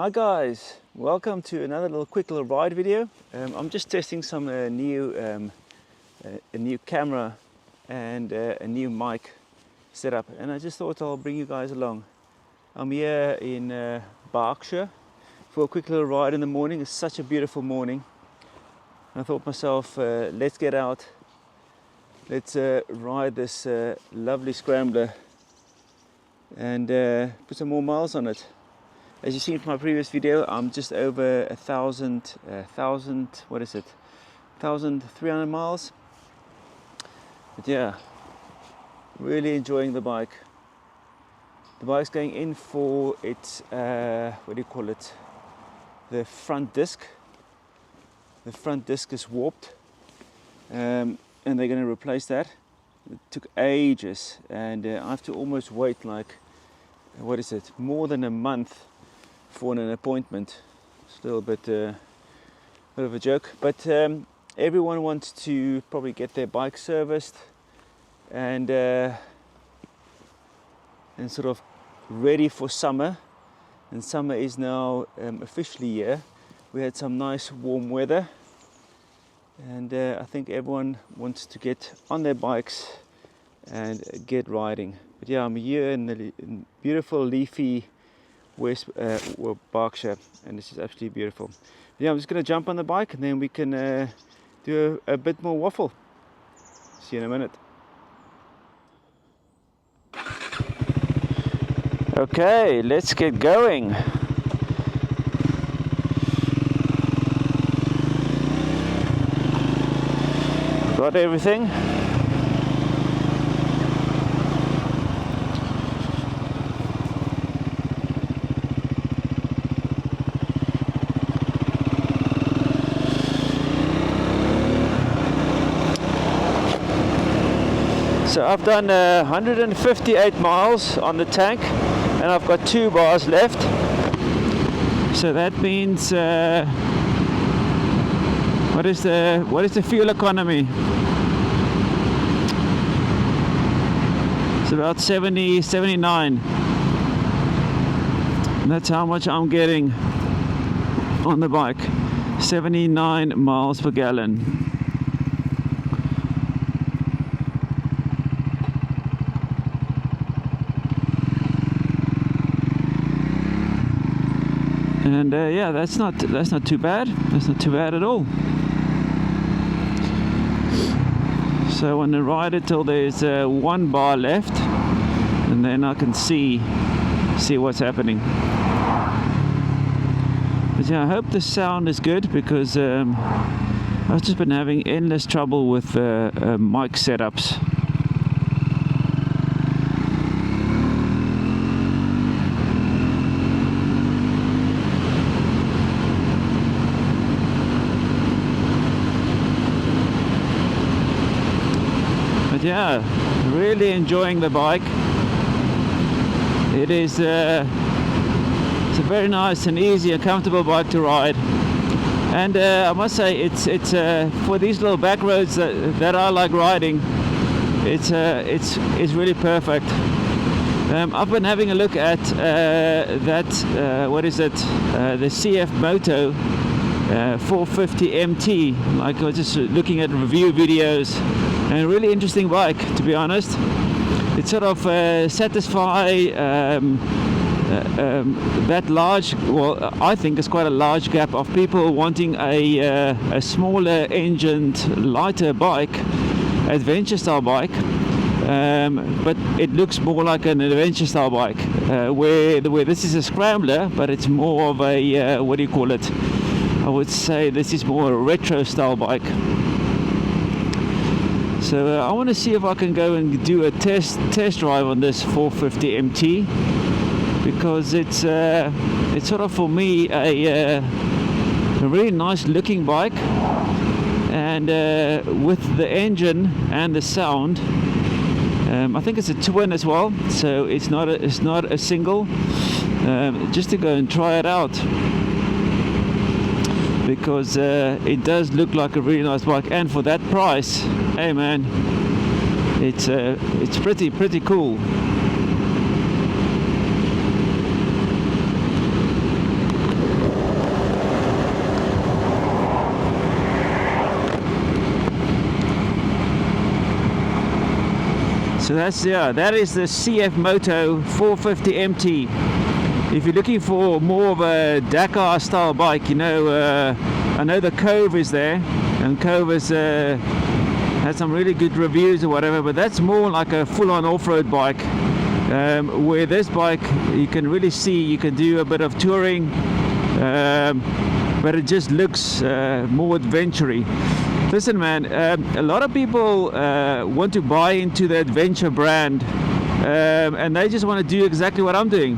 Hi guys, welcome to another quick little ride video. I'm just testing some a new camera and a new mic setup, and I just thought I'll bring you guys along. I'm here in Berkshire for a quick little ride in the morning. It's such a beautiful morning. I thought myself, let's get out, let's ride this lovely Scrambler and put some more miles on it. As you've seen from my previous video, I'm just over 1,300 miles. But yeah, really enjoying the bike. The bike's going in for its, what do you call it? The front disc. The front disc is warped, and they're going to replace that. It took ages, and I have to almost wait like, what is it, more than a month for an appointment. It's a little bit of a joke, but everyone wants to probably get their bike serviced and sort of ready for summer. And summer is now officially here. We had some nice warm weather, and I think everyone wants to get on their bikes and get riding. But yeah, I'm here in beautiful leafy West Berkshire, and this is absolutely beautiful. But yeah, I'm just going to jump on the bike and then we can do a bit more waffle. See you in a minute. Okay, let's get going. Got everything? So I've done 158 miles on the tank, and I've got 2 bars left. So that means what is the fuel economy? It's about 79. And that's how much I'm getting on the bike. 79 miles per gallon. And yeah, that's not too bad. That's not too bad at all. So I want to ride it till there's 1 bar left, and then I can see what's happening. But yeah, I hope the sound is good, because I've just been having endless trouble with mic setups. Yeah, really enjoying the bike. It is it's a very nice and easy and comfortable bike to ride, and I must say it's for these little back roads that I like riding, it's really perfect. I've been having a look at what is it, the CFMoto 450 MT. Like, I was just looking at review videos, and a really interesting bike, to be honest. It sort of satisfy that large, well, I think it's quite a large gap of people wanting a smaller engined, lighter bike, adventure style bike, but it looks more like an adventure style bike, where this is a Scrambler, but it's more of a what do you call it? I would say this is more a retro style bike. So I want to see if I can go and do a test drive on this 450 MT, because it's sort of, for me, a really nice looking bike, and with the engine and the sound. I think it's a twin as well, so it's not a single. Just to go and try it out, because it does look like a really nice bike, and for that price, hey man, it's pretty cool. So that's, yeah, that is the CFMoto 450 MT. If you're looking for more of a Dakar style bike, you know, I know the Cove is there, and Cove has had some really good reviews or whatever, but that's more like a full-on off-road bike. Where this bike, you can really see you can do a bit of touring, but it just looks more adventure-y. Listen, man, a lot of people want to buy into the adventure brand, and they just want to do exactly what I'm doing.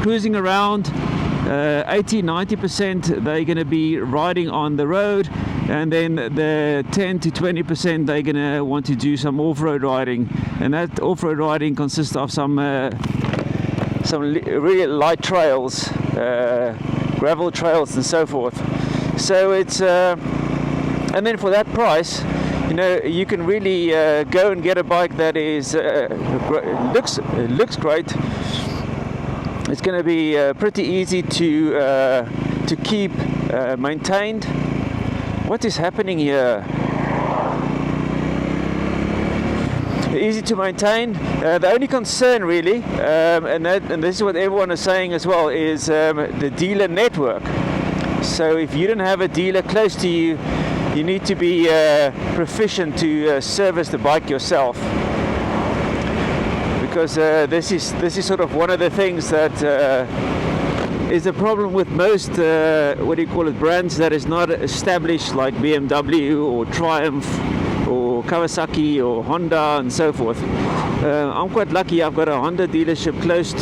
Cruising around, 80-90% they're going to be riding on the road, and then the 10 to 20% they're going to want to do some off-road riding, and that off-road riding consists of some really light trails, gravel trails and so forth. So it's and then for that price, you know, you can really go and get a bike that is looks great. It's going to be pretty easy to keep maintained. What is happening here? Easy to maintain. The only concern really, and this is what everyone is saying as well, is the dealer network. So if you don't have a dealer close to you, you need to be proficient to service the bike yourself. Because this is sort of one of the things that is a problem with most what do you call it, brands that is not established, like BMW or Triumph or Kawasaki or Honda and so forth. I'm quite lucky. I've got a Honda dealership close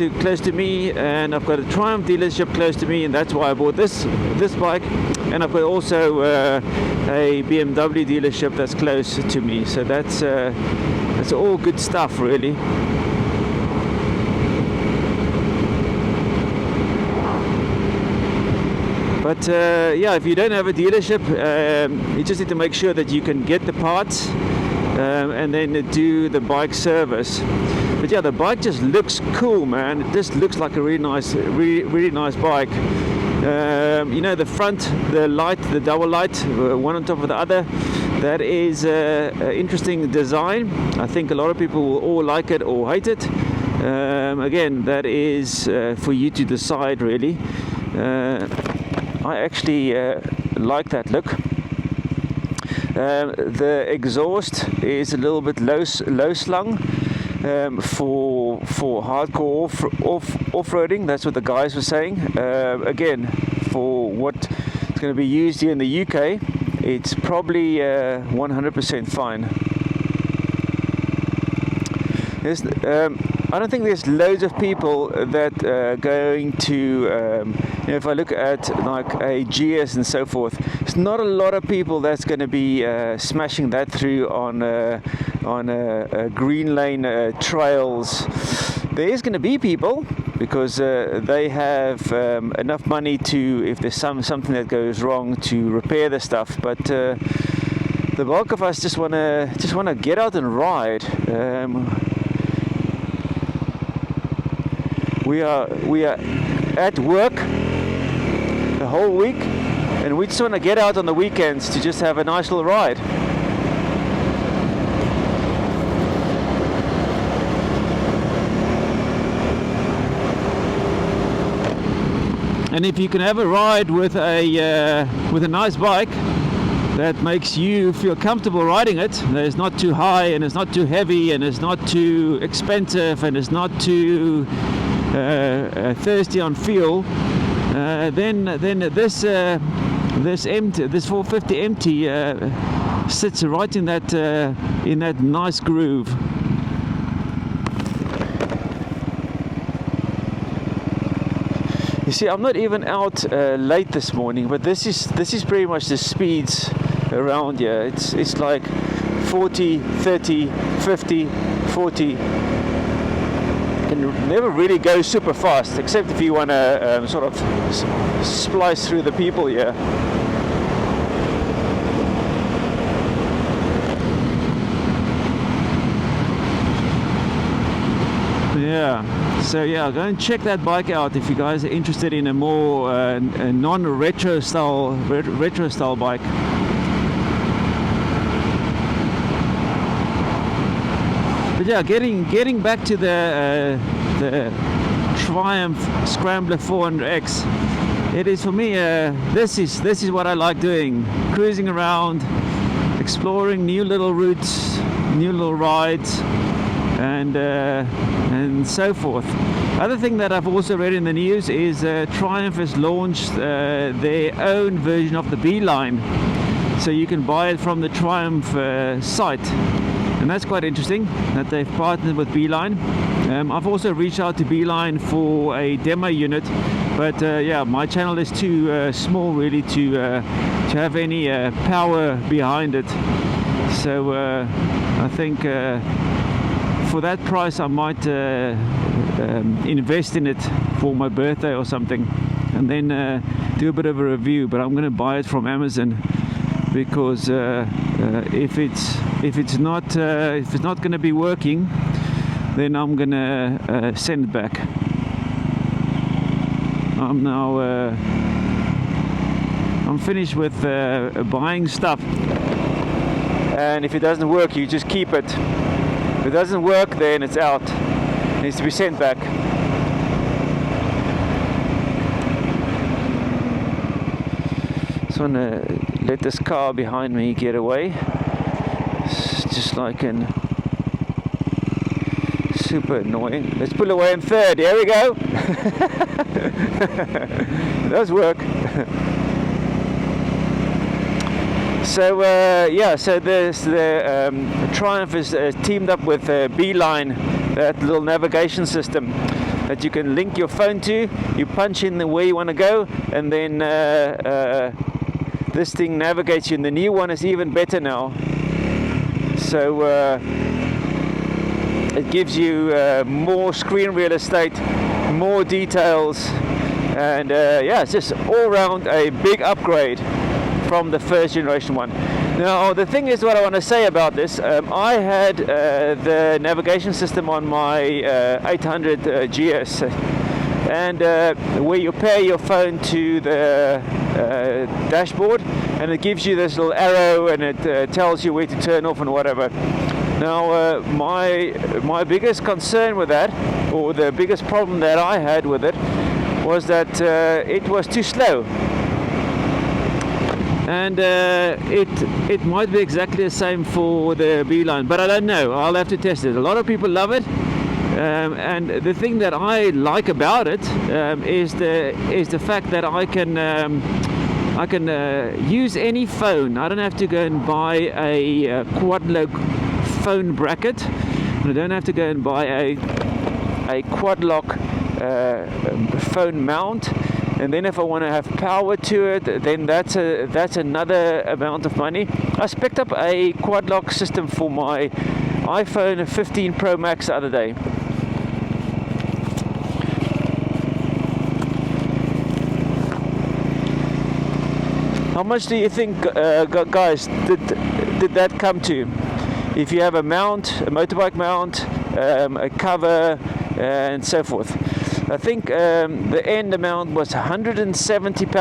to me, and I've got a Triumph dealership close to me, and that's why I bought this bike. And I've got also a BMW dealership that's close to me. So that's all good stuff, really. But yeah, if you don't have a dealership, you just need to make sure that you can get the parts and then do the bike service. But yeah, the bike just looks cool, man. It just looks like a really nice bike. You know, the front, the light, the double light, one on top of the other, that is an interesting design. I think a lot of people will all like it or hate it. Again, that is for you to decide, really. I actually like that look. The exhaust is a little bit low slung for hardcore off-roading. That's what the guys were saying. Again, for what is going to be used here in the UK, it's probably 100% fine. I don't think there's loads of people that are going to, you know, if I look at like a GS and so forth, there's not a lot of people that's going to be smashing that through on green lane trails. There is going to be people, because they have enough money to, if there's something that goes wrong, to repair the stuff. But the bulk of us just want to get out and ride. We are at work the whole week, and we just want to get out on the weekends to just have a nice little ride. And if you can have a ride with a nice bike that makes you feel comfortable riding it, that is not too high and it's not too heavy and it's not too expensive and it's not too thirsty on fuel, then this 450 MT sits right in that nice groove. You see, I'm not even out late this morning, but this is pretty much the speeds around here. It's like 40, 30, 50, 40. Can never really go super fast, except if you want to sort of splice through the people here. Yeah, so yeah, go and check that bike out if you guys are interested in a more a non-retro style bike. But yeah, getting back to the Triumph Scrambler 400X, it is for me. This is what I like doing: cruising around, exploring new little routes, new little rides, and so forth. Other thing that I've also read in the news is Triumph has launched their own version of the Beeline, so you can buy it from the Triumph site, and that's quite interesting that they've partnered with Beeline. I've also reached out to Beeline for a demo unit, but yeah, my channel is too small really to have any power behind it. So I think for that price I might invest in it for my birthday or something, and then do a bit of a review. But I'm going to buy it from Amazon, because if it's not going to be working, then I'm going to send it back. I'm now I'm finished with buying stuff, and if it doesn't work, you just keep it. If it doesn't work, then it's out. It needs to be sent back. Just want to let this car behind me get away. It's just like an super annoying. Let's pull away in third. Here we go. It does work. So yeah, so the Triumph is teamed up with Beeline, that little navigation system that you can link your phone to. You punch in where you want to go, and then this thing navigates you. And the new one is even better now. So it gives you more screen real estate, more details, and yeah, it's just all round a big upgrade from the first generation one. Now the thing is, what I want to say about this, I had the navigation system on my 800 GS, and where you pair your phone to the dashboard, and it gives you this little arrow, and it tells you where to turn off and whatever. Now my biggest concern with that, or the biggest problem that I had with it, was that it was too slow. And it might be exactly the same for the Beeline, but I don't know. I'll have to test it. A lot of people love it, and the thing that I like about it is the fact that I can use any phone. I don't have to go and buy a quad lock phone bracket, and I don't have to go and buy a quad lock phone mount. And then if I want to have power to it, then that's another amount of money. I picked up a quad lock system for my iPhone 15 Pro Max the other day. How much do you think, guys, did that come to? If you have a mount, a motorbike mount, a cover, and so forth. I think the end amount was £170.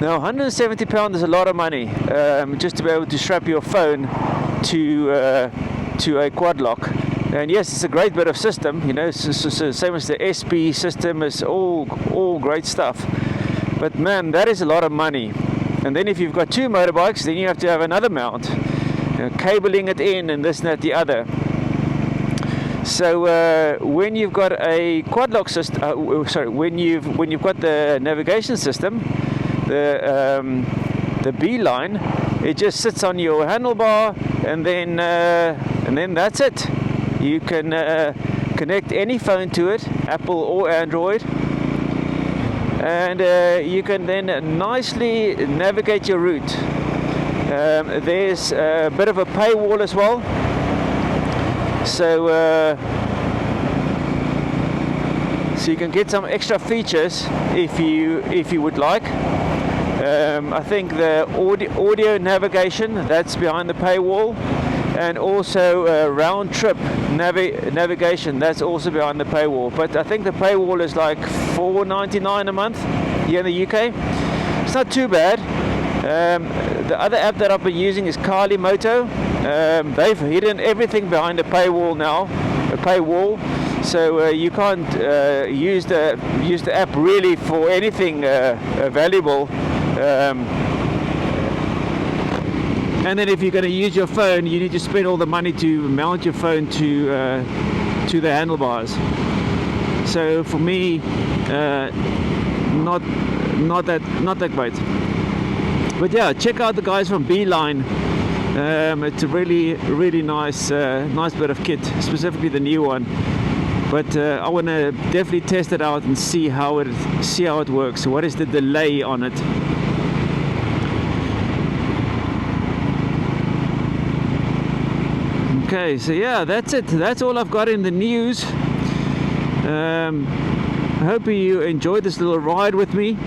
Now £170 is a lot of money, just to be able to strap your phone to a quad lock. And yes, it's a great bit of system, you know, same as the SP system, is all great stuff. But man, that is a lot of money. And then if you've got two motorbikes, then you have to have another mount, you know, cabling it in and this and that the other. So when you've got a quad lock system, when you've got the navigation system, the Beeline, it just sits on your handlebar, and then that's it. You can connect any phone to it, Apple or Android, and you can then nicely navigate your route. There's a bit of a paywall as well. So you can get some extra features if you would like. I think the audio navigation, that's behind the paywall, and also round trip navigation, that's also behind the paywall. But I think the paywall is like $4.99 a month here in the UK. It's not too bad. The other app that I've been using is CFMoto. They've hidden everything behind a paywall now, a paywall, so you can't use the app really for anything valuable. And then if you're going to use your phone, you need to spend all the money to mount your phone to the handlebars. So for me, not that great. But yeah, check out the guys from Beeline. It's a really nice bit of kit, specifically the new one. But I want to definitely test it out and see how it works. What is the delay on it? Okay, so yeah, that's it. That's all I've got in the news. I hope you enjoyed this little ride with me.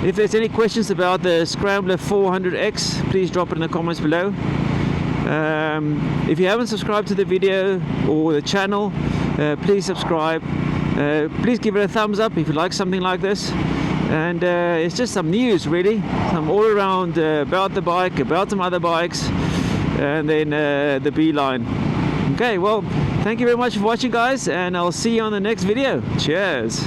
If there's any questions about the Scrambler 400X, please drop it in the comments below. If you haven't subscribed to the video or the channel, please subscribe. Please give it a thumbs up if you like something like this. And it's just some news, really, some all around about the bike, about some other bikes, and then the Beeline. Okay, well, thank you very much for watching, guys, and I'll see you on the next video. Cheers.